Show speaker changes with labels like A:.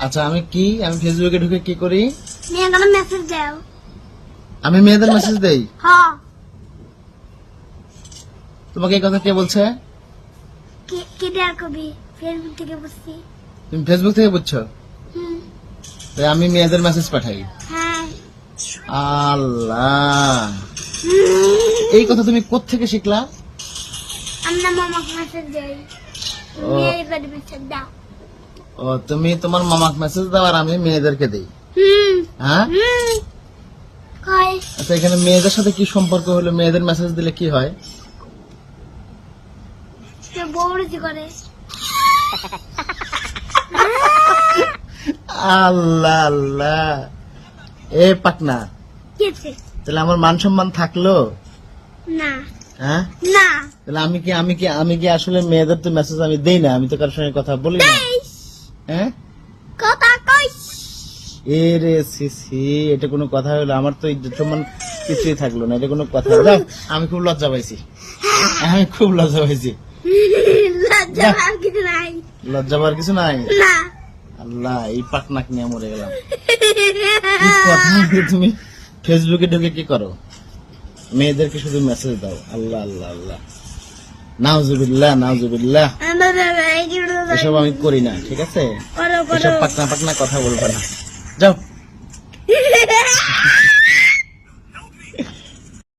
A: আচ্ছা আমি ফেসবুকে ঢুকে কি করি?
B: মেয়েদের মেসেজ দাও।
A: আমি মেয়েদের মেসেজ দেই?
B: হ্যাঁ।
A: তোমাকে এই কথা কে বলছে?
B: কে দেয়ার কবি? ফেসবুক থেকে বুঝছি।
A: তুমি ফেসবুক থেকে বুঝছো?
B: হুম।
A: তাই আমি মেয়েদের মেসেজ পাঠাই?
B: হ্যাঁ।
A: আল্লাহ, এই কথা তুমি কোত্থেকে শিখলা?
B: আমরা মামাকে মেসেজ দেই।
A: ও।
B: মেয়েদের মেসেজ দাও।
A: ও, তুমি তোমার মামাকে মেসেজ দাও আর আমি মেয়েদেরকে দেই?
B: হুম।
A: হ্যাঁ।
B: হুম। কই?
A: আচ্ছা, এখানে মেয়েদের সাথে কি সম্পর্ক হলো? মেয়েদের মেসেজ দিলে কি হয়?
B: সে বউরজি করে।
A: আল্লাহ আল্লাহ, এ পাকনা,
B: কেছে?
A: তাহলে আমার মান সম্মান থাকলো?
B: না।
A: হ্যাঁ।
B: না।
A: তাহলে আমি কি আসলে মেয়েদের তো মেসেজ আমি দেই না? আমি তো কারোর সঙ্গে কথা বলি না। হ্যাঁ,
B: কথা কই?
A: এ রে সি, এটা কোনো কথা হলো? আমার তো ইজ্জত সম্মান কিছুই থাকলো না, এটা কোনো কথা? যাও, আমি খুব লজ্জা পাইছি, আমি খুব লজ্জা পাইছি।
B: লজ্জা আর কিছু নাই।
A: লজ্জা পাওয়ার কিছু নাই?
B: না।
A: আল্লাহ, এই পাকনাক নিয়ে মরে গেলাম। কি কথা, তুমি ফেসবুকে ঢুকে কি করো? মেয়েদেরকে শুধু মেসেজ দাও? আল্লাহ আল্লাহ আল্লাহ, নাউজুবিল্লাহ নাউজুবিল্লাহ, এসব আমি করি না, ঠিক আছে? এসব পাকনা পাকনা কথা বলবে না, যাও।